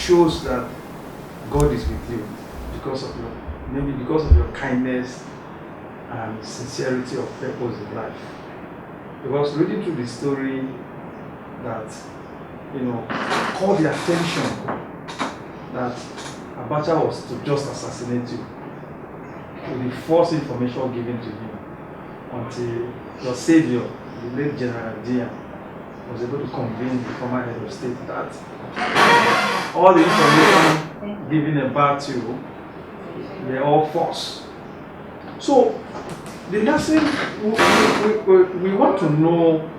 Shows that God is with you because of your kindness and sincerity of purpose in life. Because reading through the story that caught the attention that Abacha was to just assassinate you with the false information given to him until your savior, the late General Dia, was able to convince the former head of state that all the information given about you were all false. So the lesson we want to know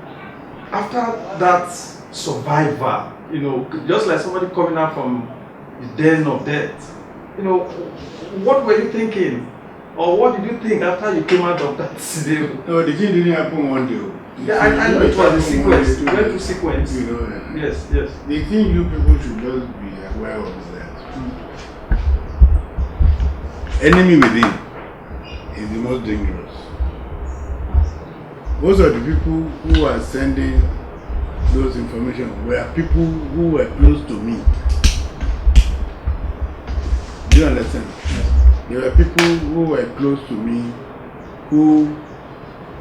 after that survivor, just like somebody coming out from the den of death, what were you thinking? Or what did you think after you came out of that scenario? No, the thing didn't happen one day. Yeah, I know it was a sequence. It went through sequence. Yes. The thing you people should just be aware of is that enemy within is the most dangerous. Most of the people who are sending those information were people who were close to me. Do you understand? There were people who were close to me who,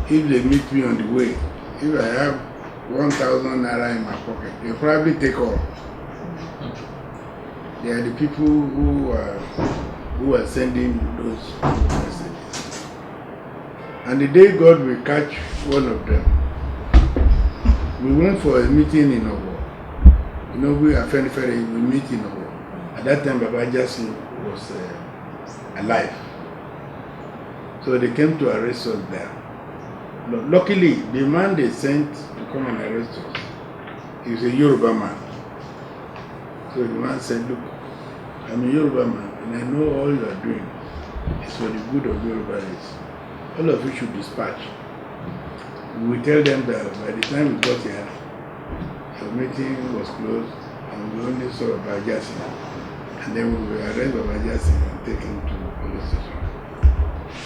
if they meet me on the way, if I have 1,000 naira in my pocket, they'll probably take all. They are the people who are sending those messages. And the day God will catch one of them, we went for a meeting in Owo. We are Afrikanwatch, we meet in Owo. At that time, Abacha was alive. So they came to arrest us there. But luckily, the man they sent to come and arrest us, he was a Yoruba man. So the man said, look, I'm a Yoruba man and I know all you are doing is for the good of Yoruba race. All of you should dispatch. We will tell them that by the time we got here, the meeting was closed and we only saw Abacha. And then we will arrest Abacha and take him to the police station.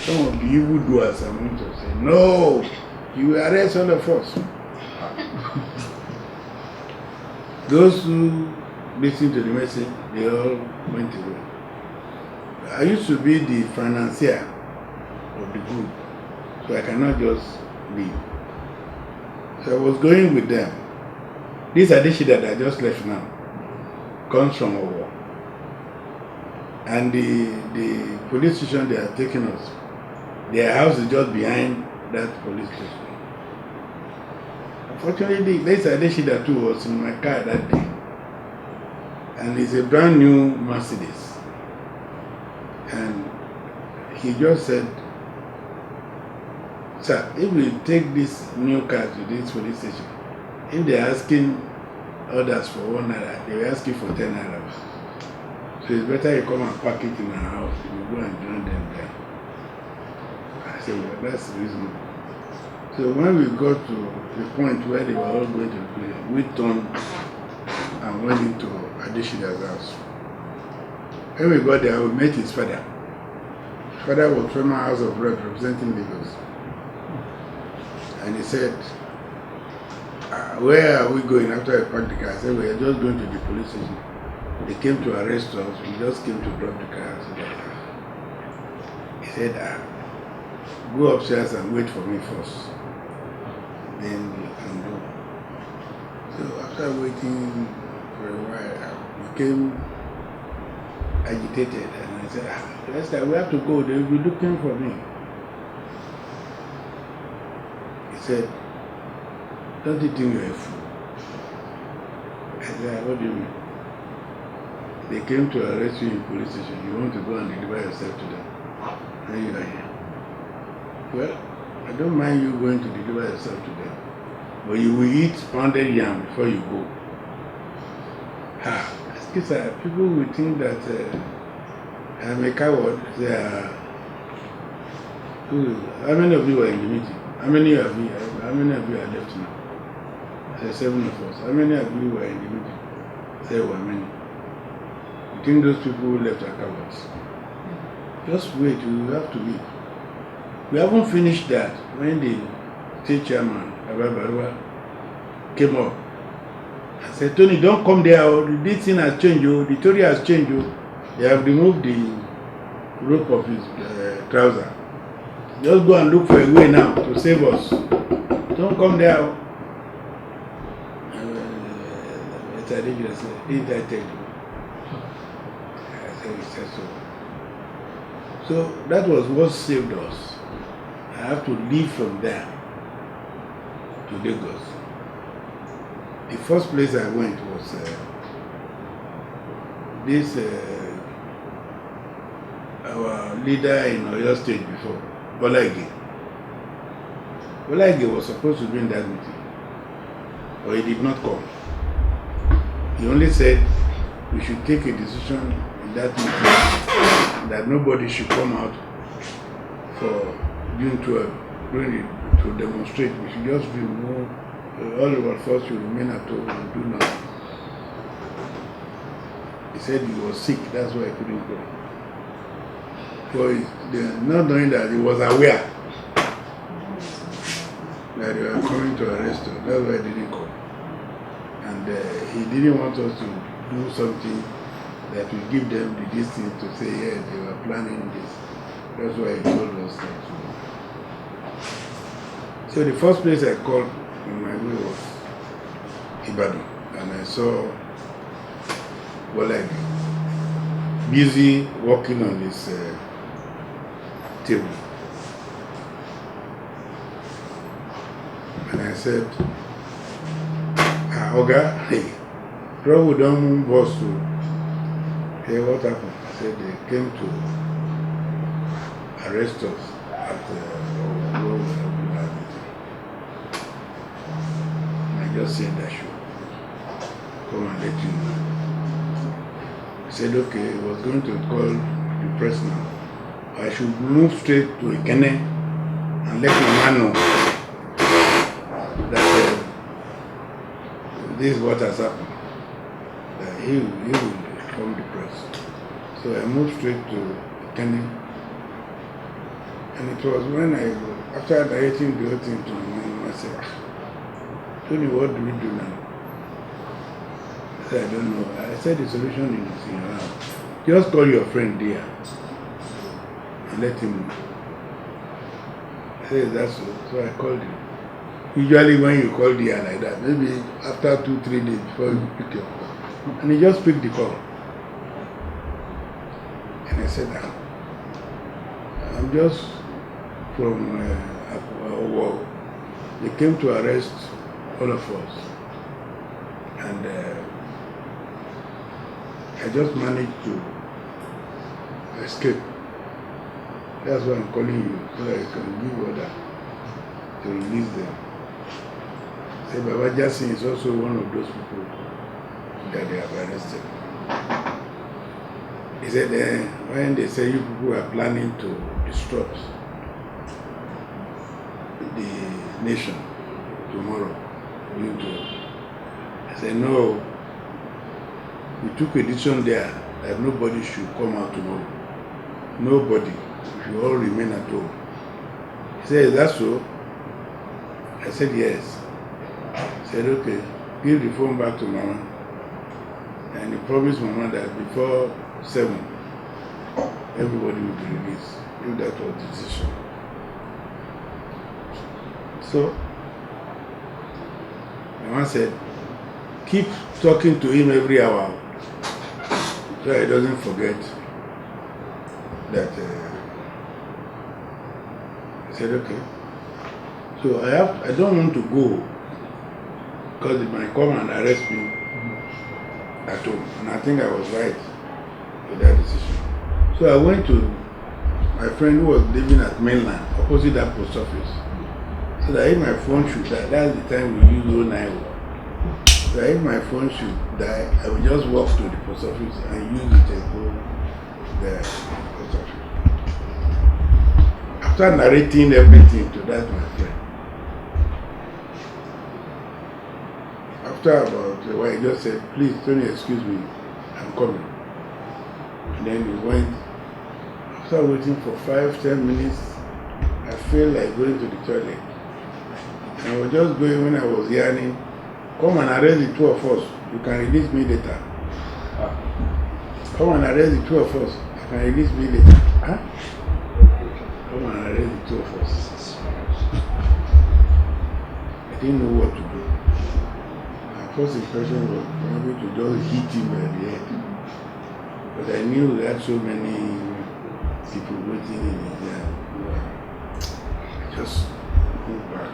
Some of the evildoers are going to say, no, you will arrest all of us. Those who listened to the message, they all went away. I used to be the financier of the group, so I cannot just leave. So I was going with them. This Adefuye that I just left now comes from a war. And the police station they are taking us, their house is just behind that police station. Unfortunately, this Adefuye too was in my car that day. And it's a brand new Mercedes. And he just said, sir, if we take this new car to this police station, if they're asking others for 1 naira, they will ask you for 10 naira. So it's better you come and park it in our house. You go and join them there. I said, well, that's reasonable. So when we got to the point where they were all going to play, we turned and went into Adefuye's house. When we got there, we met his father. His father was from our House of Rep representing Lagos. And he said, where are we going after I parked the car? I said, we are just going to the police station. They came to arrest us. We just came to drop the car. He said, go upstairs and wait for me first. Then you can go. So after waiting for a while, I became agitated. And I said, Lester, we have to go. They will be looking for me. said, don't you think you're a fool? I said, what do you mean? They came to arrest you in police station. You want to go and deliver yourself to them. And you are here. Well, I don't mind you going to deliver yourself to them. But you will eat pounded yam before you go. People will think that I'm a coward. How many of you are in the meeting? How many of you are left now? I said, 7 of us. How many of you were in the meeting? I said, well, many. You think those people who left are cowards? Just wait, you have to wait. We haven't finished that when the state chairman, Abacha, came up. I said, Tony, don't come there. This thing has changed. The story has changed. They have removed the rope of his trouser. Just go and look for a way now to save us. Don't come there. I said, didn't I tell you? I said, he said so. So that was what saved us. I have to leave from there to Lagos. The first place I went was our leader in Oyo State before, Bola Ige. Bola Ige was supposed to be in that meeting, but he did not come. He only said we should take a decision in that meeting that nobody should come out for June 12 to demonstrate. We should just remove all of us should remain at home and do nothing. He said he was sick, that's why he couldn't go. But not knowing that he was aware that they were coming to arrest him, that's why he didn't come. And he didn't want us to do something that will give them the distance to say, yeah, they were planning this. That's why he told us that. So the first place I called on my way was Ibadan, and I saw Bola Ige busy working on his table. And I said, Oga, hey, trouble don't boss to. Hey, what happened? I said they came to arrest us at I just said I should come and let you know. He said, okay, he was going to call the press now. I should move straight to Ikene and let my man know that this is what has happened. That he will inform the press. So I moved straight to Ikene. And it was when after narrating the whole thing to my mom, I said, Tony, what do we do now? I said, I don't know. I said the solution is in your hand. Just call your friend there and let him know. I said, that's so. So I called him. Usually when you call there like that, maybe after 2-3 days before you pick your call. And he just picked the call. And I said, I'm just from they came to arrest all of us, and I just managed to escape. That's why I'm calling you, so that I can give order to release them. Say Baba Jasin is also one of those people that they have arrested. He said when they say you people are planning to disrupt the nation tomorrow, I said, no, we took a decision there that nobody should come out tomorrow. Nobody. We should all remain at home. He said, is that so? I said, yes. He said, okay, give the phone back to Mama. And he promised Mama that before 7, everybody will be released, if that was the decision. So, Mama said, keep talking to him every hour so he doesn't forget that. I said, okay. So I don't want to go because they might come and arrest me at home. And I think I was right with that decision. So I went to my friend who was living at mainland, opposite that post office. So that if my phone should die, that's the time we use 090. So that if my phone should die, I will just walk to the post office and use it and go there to the post office. After narrating everything to that my friend, after about a while, he just said, please, Tony, excuse me, I'm coming. And then we went. After waiting for 5-10 minutes, I felt like going to the toilet. And I was just going when I was yawning, come and arrest the two of us. You can release me later. Come and arrest the two of us. You can release me later. Huh? Come and arrest the two of us. I didn't know what to do. My first impression was maybe to just hit him by the head. But I knew there had so many people waiting in there. I just moved back.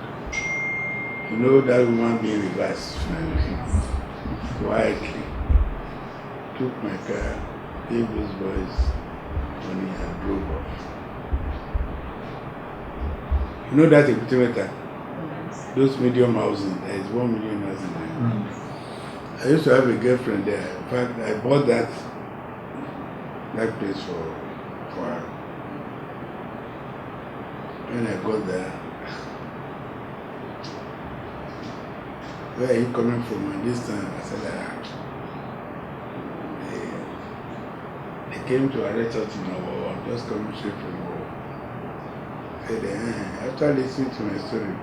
You know that woman being reversed quietly. Took my car, gave those boys money and drove off. You know that Equity, those medium housing, there is 1 million housing there. I used to have a girlfriend there. In fact, I bought that place for her. When I got there, where are you coming from? And this time I said, they came to arrest us in our war. I'm just coming straight from war. I said, after listening to my story,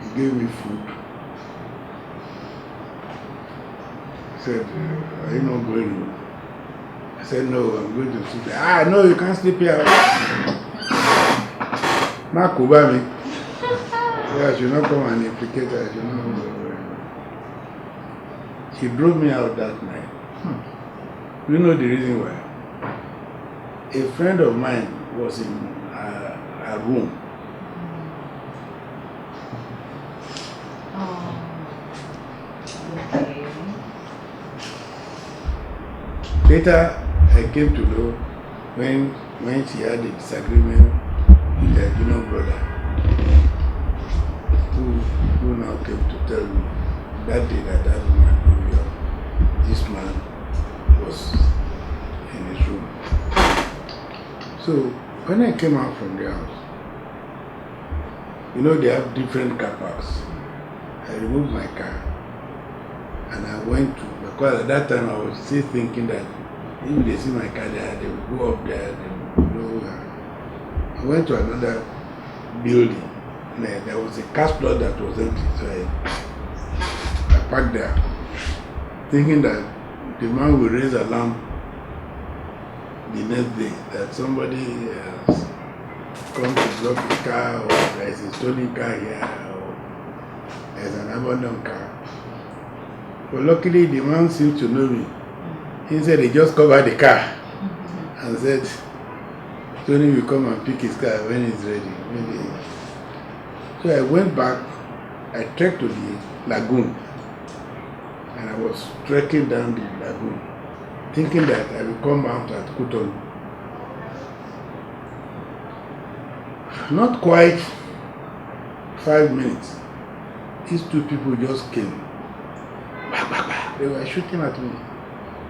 he gave me food. He said, are you not going home? I said, no, I'm going to sleep here. No, you can't sleep here. Mark Obama. Yeah, I should not come and implicate her. She drove me out that night. You know the reason why? A friend of mine was in a room. Later, I came to know when she had a disagreement with her junior brother, who now came to tell me that day that woman in New York, this man was in his room. So when I came out from the house, you know they have different car parks. I removed my car and I went to, because at that time I was still thinking that if they see my car there, they will go up there, they will go. I went to another building. There was a car slot that was empty, so I parked there, thinking that the man will raise alarm the next day that somebody has come to drop his car, or there is a stolen car here, or there is an abandoned car. But luckily, the man seemed to know me. He said he just covered the car and said, Tony will come and pick his car when he's ready. So I went back, I trekked to the lagoon, and I was trekking down the lagoon, thinking that I will come out at Cotonou. Not quite 5 minutes, these two people just came. They were shooting at me.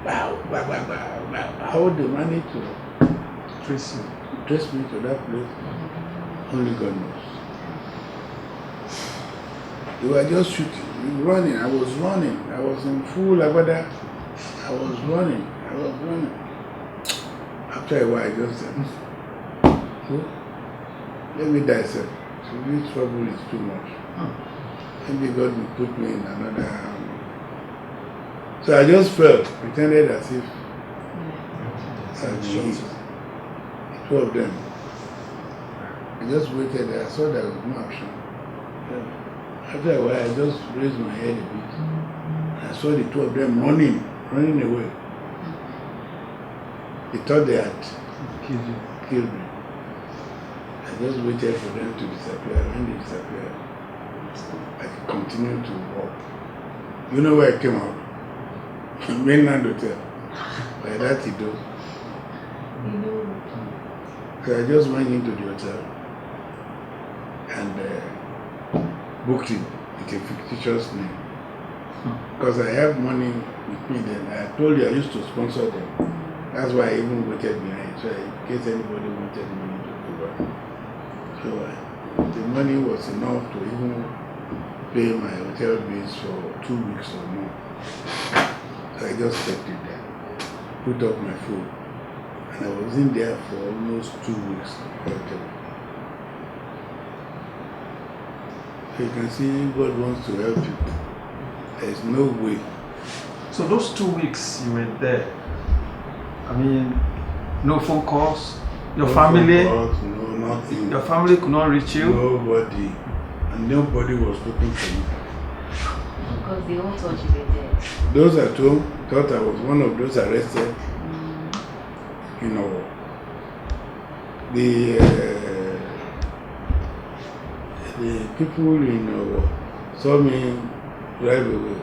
How they managed to trace me to that place, only God knows. They were just shooting, running. I was running. I was in full Abacha. I was running. After a while, I just said, let me die, sir. So this trouble is too much. Maybe God will put me in another. So I just felt, pretended as if two of them. I just waited there. I saw there was no action. After a while, I just raised my head a bit. I saw the two of them running away. They thought they had killed me. I just waited for them to disappear. When they disappeared, I continued to walk. You know where I came out? Mainland Hotel. By that you do. So I just went into the hotel and booked it with a fictitious name. Because I have money with me then. I told you I used to sponsor them. That's why I even waited behind. So in case anybody wanted money to go back. So the money was enough to even pay my hotel bills for 2 weeks or more. So I just kept it there. Put up my food. And I was in there for almost 2 weeks. So you can see God wants to help you. There's no way. So those 2 weeks you were there, I mean, no phone calls, your family, phone calls, no nothing. Your family could not reach you? Nobody. And nobody was looking for me. Because they all thought you were dead. Those at home thought I was one of those arrested. You know, the people saw me drive away.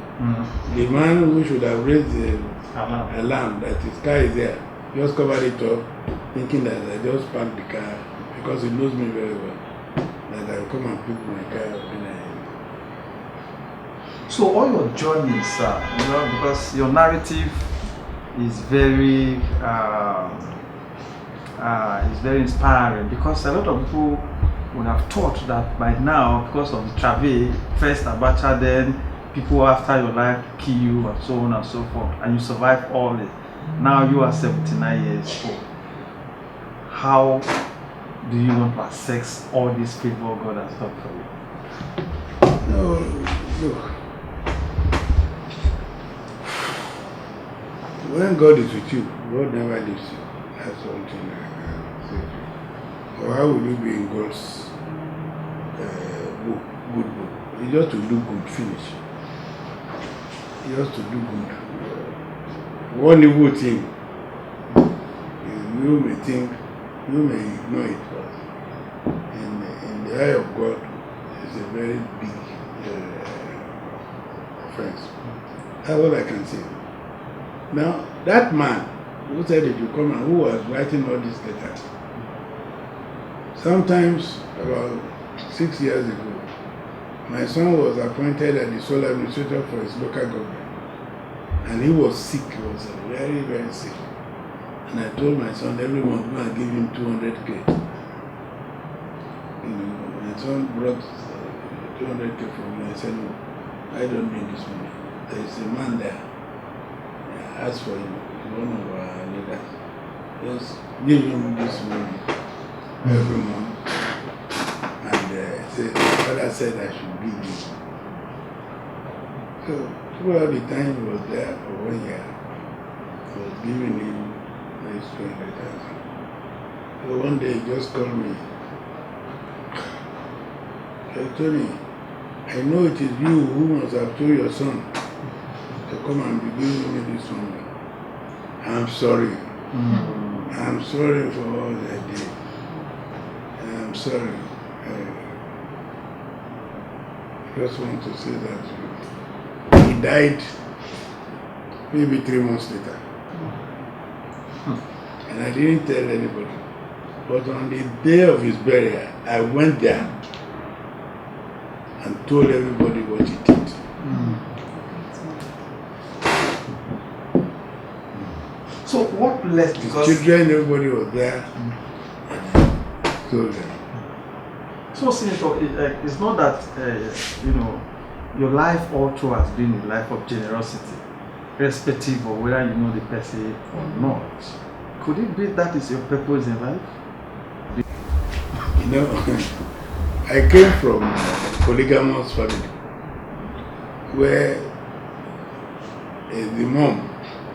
The man who should have raised the alarm that his car is there just covered it up, thinking that I just parked the car because he knows me very well. That I'll come and pick my car when I. So all your journeys, because your narrative is very inspiring, because a lot of people would have thought that by now, because of the travel, first Abacha, then people after your life kill you and so on and so forth, and you survive all it. Now you are 79 years old. How do you want to access all this favor God has done for you? No, look. When God is with you, God never leaves you. That's something I can say to you. Or how will you be in God's good book? You just to do good, finish. You just to do good. One evil thing, you may think, you may ignore it, but in the eye of God, it's a very big offense. That's all I can say. Now, that man who said that you come and who was writing all these letters, sometimes about 6 years ago, my son was appointed as the sole administrator for his local government. And he was sick, he was very, very sick. And I told my son every month go and give him 200K. My son brought 200K for me. I said, no, I don't need this money. There is a man there. Ask for him, one of our leaders. Just give him this money every month. And father said I should give him. So throughout the time he was there for 1 year, I was giving him this 200,000. So one day he just called me. He told me, I know it is you who must have told your son to come and be giving me this money. I'm sorry. I'm sorry for all I did. I'm sorry. I just want to say that he died maybe 3 months later. And I didn't tell anybody. But on the day of his burial, I went there and told everybody what he did. So what left? His children, everybody was there. And I told them. So Senator, it's not that your life all through has been a life of generosity, irrespective of whether you know the person or not. Could it be that is your purpose in life? I came from a polygamous family where the mom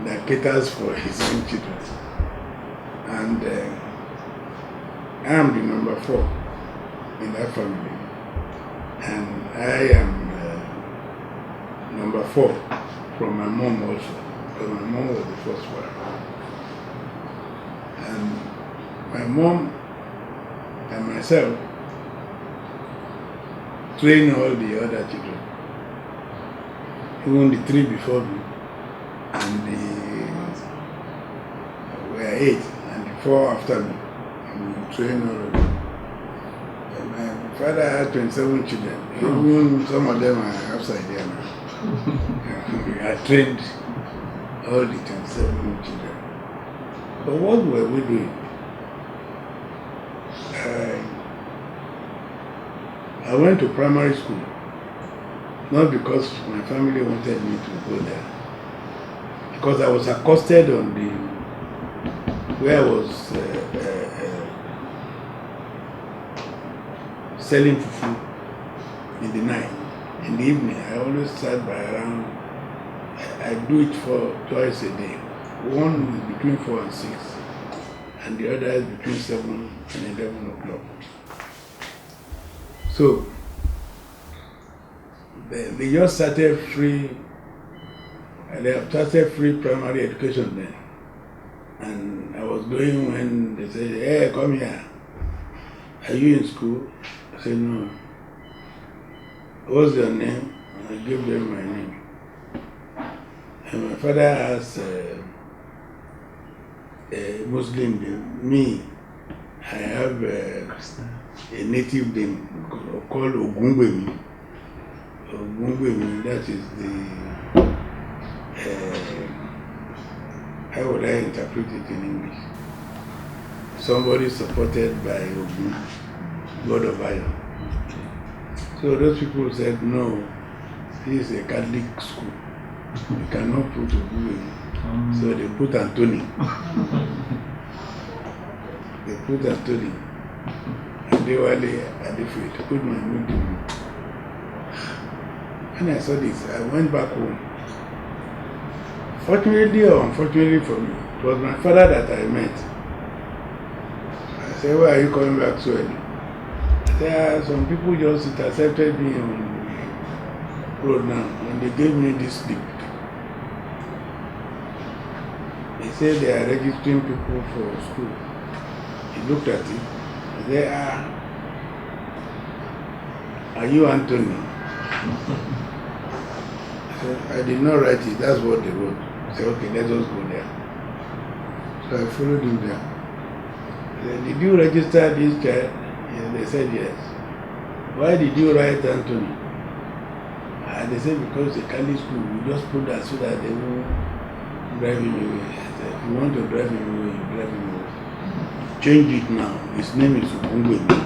that caters for his own children, and I am the number 4 in that family, and I am number 4 from my mom also, because my mom was the first wife. And my mom and myself, train all the other children. Even the 3 before me, and were 8, and the 4 after me. And we train all of them. And my father had 27 children. Even some of them are upside down now. I trained all the 27 children. But what were we doing? I went to primary school, not because my family wanted me to go there, because I was accosted on the, where I was selling fufu in the night. In the evening, I always sat by around, I do it for twice a day. One is between 4 and 6, and the other is between 7 and 11 o'clock. So, they just started free, they have started free primary education then. And I was going when they said, hey, come here. Are you in school? I said, no. What's your name? I gave them my name. And my father asked a Muslim name. Me, I have a native name called Ogungbemi. Ogungbemi, that is the, how would I interpret it in English? Somebody supported by Ogun, God of Iron. So those people said, no, this is a Catholic school. You cannot put Ogungbemi. So they put Anthony. They put Anthony. And they were Adefuye to put my name to me. When I saw this, I went back home. Fortunately or unfortunately for me, it was my father that I met. I said, why are you coming back so early? I said, some people just intercepted me on the road now, and they gave me this slip. They said they are registering people for school. He looked at it. I said, are you Anthony? I said, I did not write it, that's what they wrote. I said, okay, let us go there. So I followed him there. I said, did you register this child? Yeah, they said yes. Why did you write Anthony? They said, because it's a Catholic school, we just put that so that they won't drive him away. I said, if you want to drive him away, you drive him away. Change it now. His name is Ubungwemi.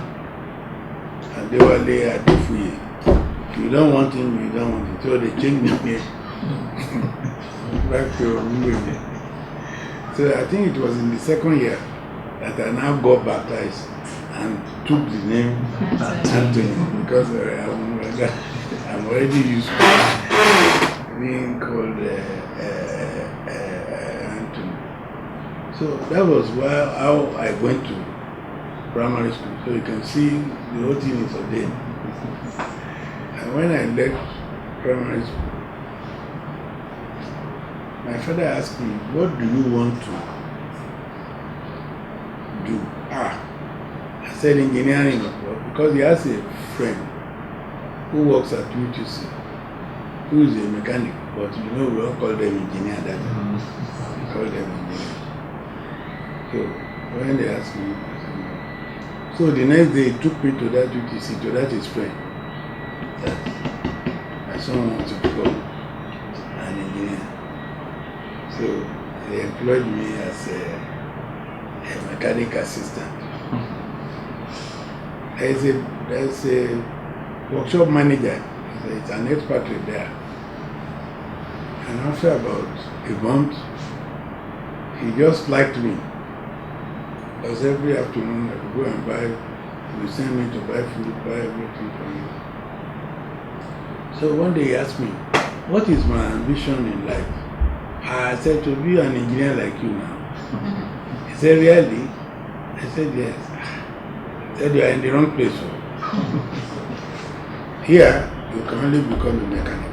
And they were there at Adefuye. If you don't want him, you don't want him. So they changed the name back to Ubungwemi. So I think it was in the 2nd year that I now got baptized and took the name Anthony, because I'm already used to being called Anthony. So that was how I went to primary school. So you can see the whole thing is ordained. And when I left primary school, my father asked me, what do you want to do? I said engineering, because he has a friend who works at UTC, who is a mechanic, but you know we all call them engineer that time. We call them engineer. So when they asked me, I said no. So the next day he took me to that UTC, to that his friend, that my son wants to become an engineer. So they employed me as a mechanic assistant. There's a workshop manager, it's an expatriate there. And after about a month, he just liked me. Because every afternoon I would go and buy, he would send me to buy food, buy everything for me. So one day he asked me, what is my ambition in life? I said, to be an engineer like you now. He said, really? I said, yes. He said, you are in the wrong place. Here, you can only become a mechanic.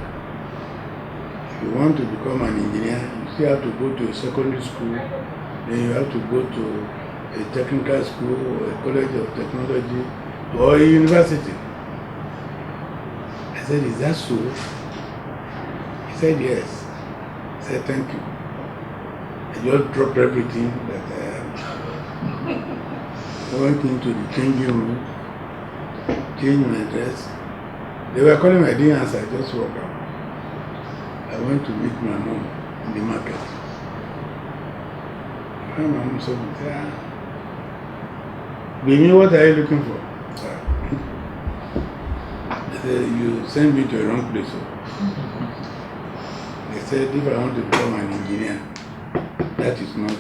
If you want to become an engineer, you still have to go to a secondary school, then you have to go to a technical school, or a college of technology, or a university. said, is that so? He said, yes. I said, thank you. I just dropped everything that I went into the changing room, changed my dress. They were calling me, I didn't answer, I just walked out. I went to meet my mom in the market. My mom said, Baby, what are you looking for? I said, you sent me to the wrong place. They said, if I want to become an engineer, that is not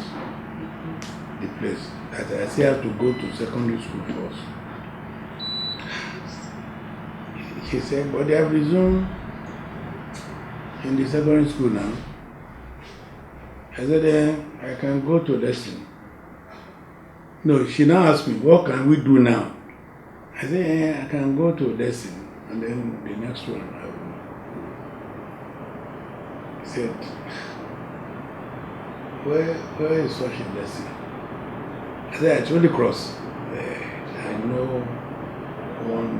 the place. That I still have to go to secondary school first. She said, but they have resumed in the secondary school now. I said, I can go to lesson. No, she now asked me, what can we do now? I said, I can go to lesson, and then the next one I will. He said, where is such a lesson? I said, it's Holy Cross. I know one,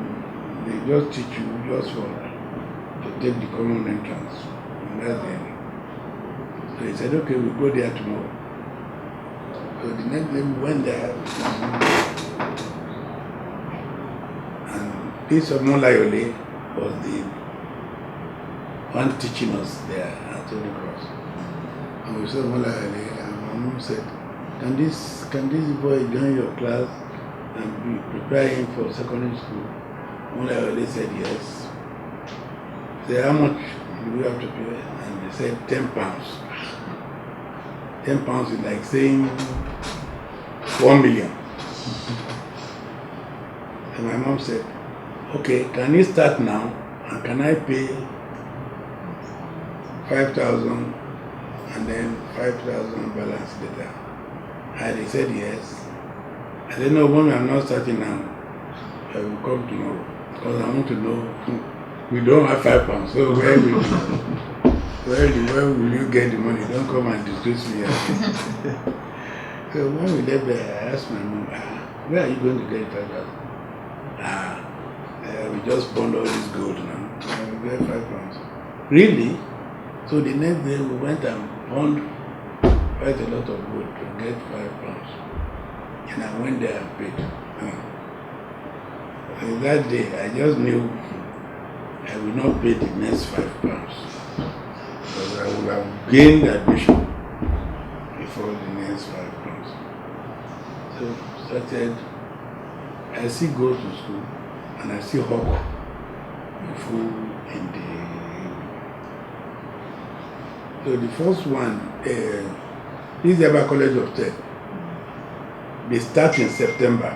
they just teach you just for to take the common entrance. And that's the end. So he said, okay, we'll go there tomorrow. So the next day we went there. And this Omolayole was the one teaching us there at Holy Cross. And we saw Omolayole, and my mom said, can this boy join your class and be preparing for secondary school? Omolayole said yes. They said, how much do we have to pay? And they said £10. £10 is like saying 1 million. And my mom said, okay, can you start now? And can I pay 5,000 and then 5,000 balance later? And they said yes. I said, no, mommy, I'm not starting now. I will come tomorrow because I want to know. We don't have £5, so where will you get the money? Don't come and disgrace me. So when we left there, I asked my mom, where are you going to get 5,000? We just burned all this gold now. We get £5. Really? So the next day we went and burned quite a lot of gold to get £5. And I went there and paid. And that day I just knew I will not pay the next £5 because I would have gained admission before the next £5. So started, I still go to school and I still hawk the food in the. So the first one, this is the Abacha College of Tech. They start in September.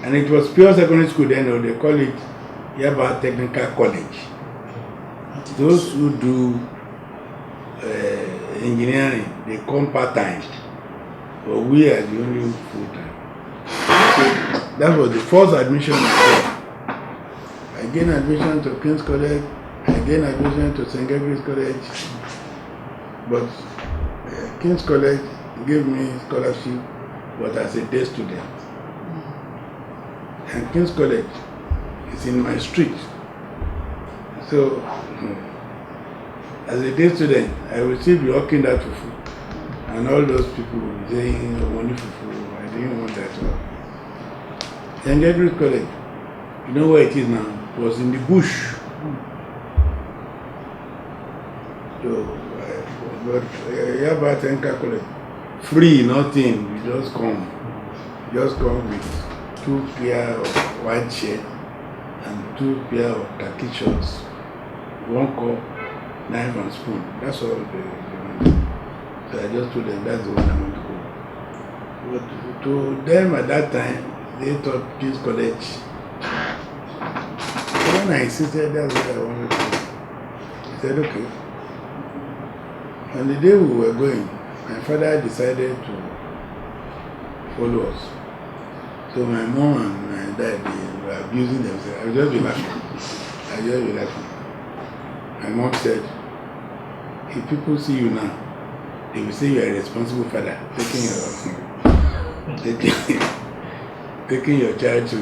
And it was pure secondary school then, or they call it Yaba Technical College. Those who do engineering, they come part-time, but we are the only full-time. So that was the first admission I got. I gained admission to King's College, I gained admission to St. Gabriel's College, but King's College gave me scholarship, but as a day student. And King's College is in my street. So, as a day student, I will still be hawking that fufu. And all those people will be saying, oh, money fufu, I didn't want that one. St. Gabriel's College, you know where it is now? It was in the bush. So, but Yaba Technical College, free, nothing, you just come. Just come with 2 pair of white shirt and 2 pair of khaki shorts, 1 cup, knife and spoon. That's all they wanted. So I just told them that's the one I want to go. But to them at that time, they thought King's College. So when I insisted that's what I wanted to do, he said okay. On the day we were going, my father decided to follow us. So my mom and my dad, they were abusing themselves. I was just be laughing. My mom said, if people see you now, they will say you are a responsible father, taking your child to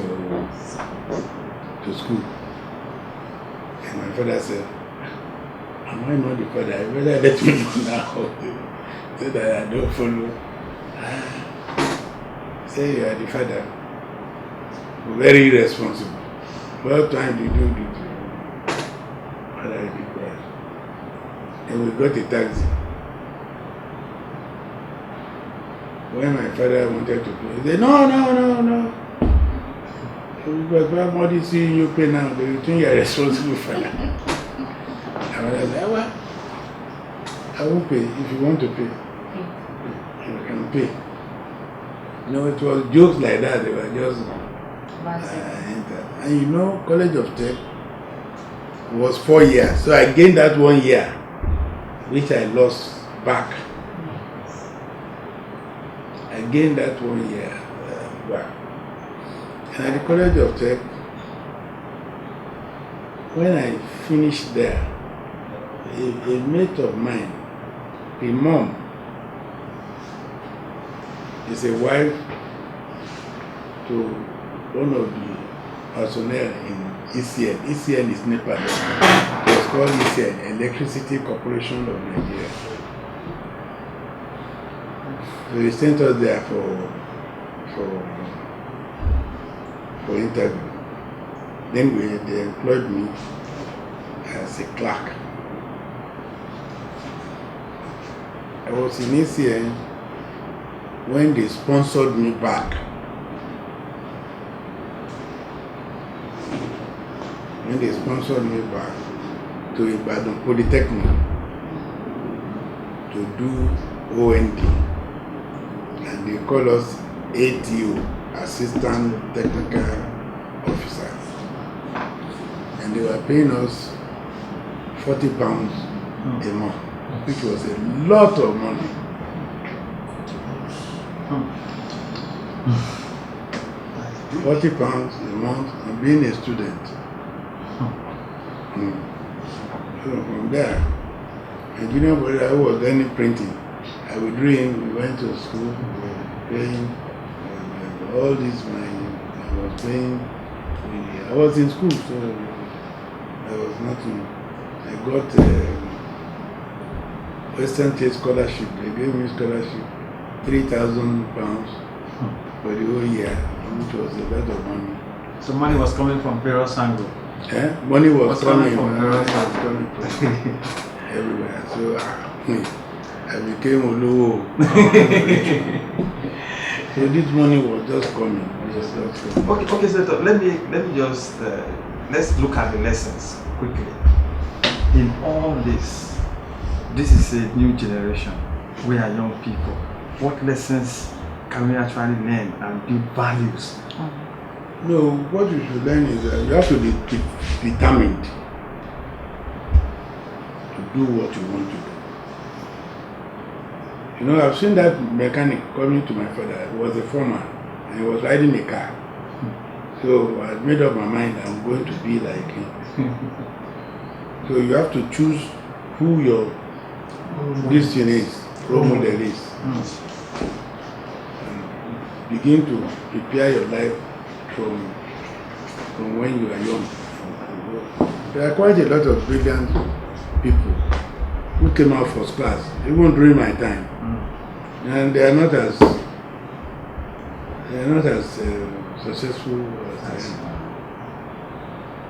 school. father said, am I not the father? I better let me know now. So that I don't follow. Say you are the father. Very irresponsible. What time did you do? Father, I did that. And we got a taxi. When my father wanted to pay, he said, no. Because my mother seeing you pay now, they will think you are responsible for that. And I said, well, I won't pay. If you want to pay, you can pay. You know, it was jokes like that. They were just and you know, College of Tech was 4 years. So I gained that 1 year, which I lost back. I gained that 1 year back. And at the College of Tech, when I finished there, a mate of mine, the mom, is a wife to one of the personnel in ECN. ECN is Nepal. It was called ECN, Electricity Corporation of Nigeria. So they sent us there for interview. Then they employed me as a clerk. I was in ECN when they sponsored me back. When they sponsored me back to Ibadan Polytechnic to do OND. And they call us ATO, Assistant Technical Officer. And they were paying us £40 a month, which was a lot of money. £40 a month and being a student. So from there, a junior brother who was learning printing, I would dream, we went to school, we were paying all this money. I was paying, I was in school, so there was nothing. I got a Western State scholarship. They gave me scholarship, £3,000 for the whole year, which was a lot of money. So money was coming from various angles. Money was coming from everywhere. So I became Oluwo. So this money was just coming. Okay, so let me just let's look at the lessons quickly. In all this is a new generation. We are young people. What lessons can we actually learn and build values? No, what you should learn is that you have to be determined to do what you want to do. You know, I've seen that mechanic coming to my father. He was a foreman and he was riding a car. So I made up my mind I'm going to be like him. So you have to choose who your destiny is, role model is. And begin to prepare your life from when you are young. There are quite a lot of brilliant people who came out first class, even during my time, and they are not as successful as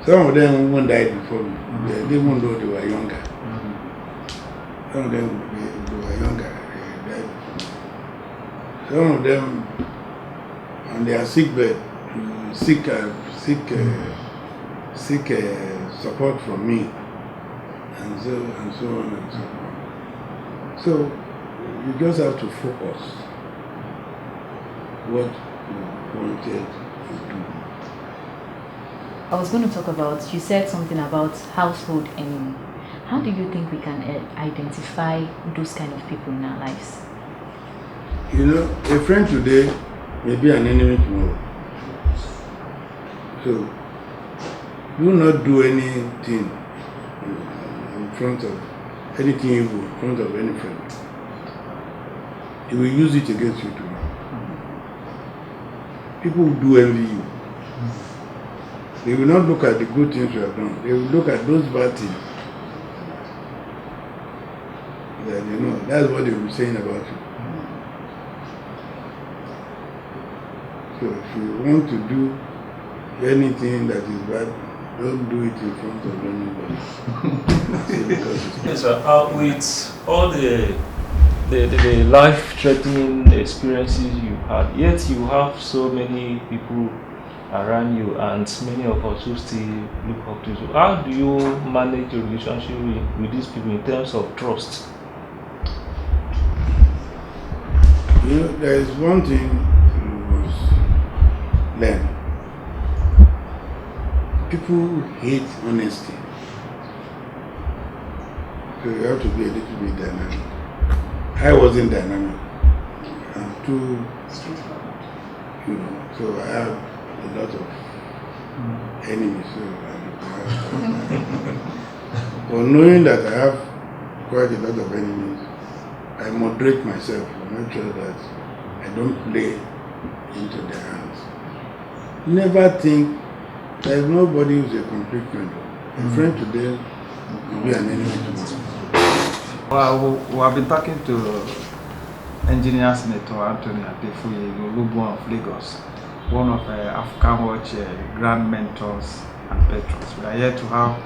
some of them even died before me. Even though they were younger. Some of them they were younger. They died before me. Some of them on their sick bed. Seek support from me, and so on and so on. So you just have to focus what you wanted to do. I was going to talk about, you said something about household enemy. How do you think we can identify those kind of people in our lives? You know, a friend today may be an enemy tomorrow. So, do not do anything in front of anything evil in front of any friend. He will use it against you tomorrow. People will do envy you. They will not look at the good things we have done. They will look at those bad things. That, you know, that's what they will be saying about you. So if you want to do anything that is bad, don't do it in front of anybody. Yes, sir. With all the life-threatening experiences you had, yet you have so many people around you and many of us who still look up to you. How do you manage your relationship with these people in terms of trust? You know, there is one thing you must learn. People hate honesty. So you have to be a little bit dynamic. I wasn't dynamic. I'm too straightforward. You know, so I have a lot of enemies. So but knowing that I have quite a lot of enemies, I moderate myself to make sure that I don't play into their hands. Never think there is nobody who is a complete friend. A friend today will be an enemy tomorrow. Well, we have been talking to engineer Senator Anthony Adefuye of Lagos, one of Afrikanwatch grand mentors and patrons. We are here to have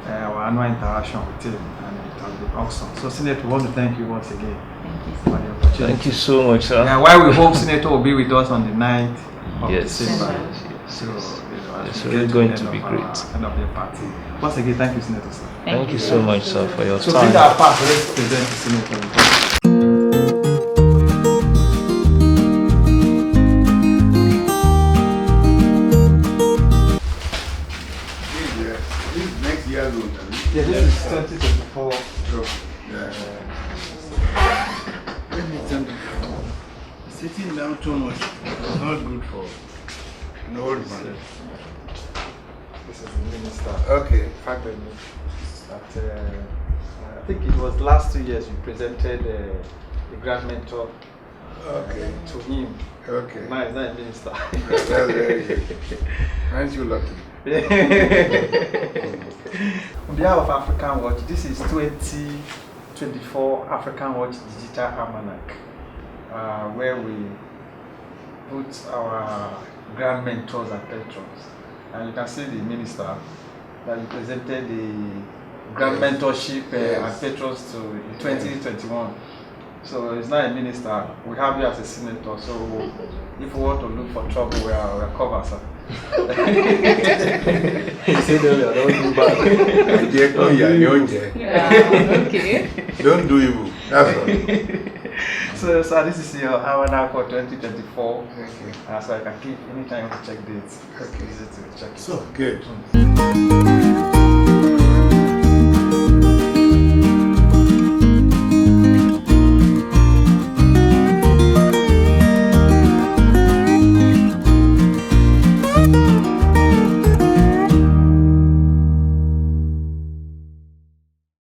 our annual interaction with him, and it has been awesome. So, Senator, we want to thank you once again for the opportunity. Thank you so much, sir. Yeah, while we hope Senator will be with us on the 9th of December. Yes. So, it's really going to be great. End of the party. Once again, thank you, Senator, sir. Thank you so much, sir, for your So, time. bring our part, let's present the Senator. This next year loan. Yeah, this is 2024. Sitting down too much is not good for an old man. This is the minister. Okay. Fact that I think it was last 2 years you presented the grand mentor to him. Okay. Now he's not a minister. That's very good. Aren't you lucky? On behalf of Afrikanwatch, this is 2024 Afrikanwatch Digital Almanac, where we put our grand mentors and patrons. And you can see the minister that you presented the grand mentorship and patrons to in 2021. So he's not a minister. We have you as a senator. So if we want to look for trouble, we are covered, sir. He said earlier, don't do bad. Okay. Don't do evil. That's all. So this is your hour now for 2024. Okay. So I can keep anytime you want to check dates. Okay. Easy to check it. So good.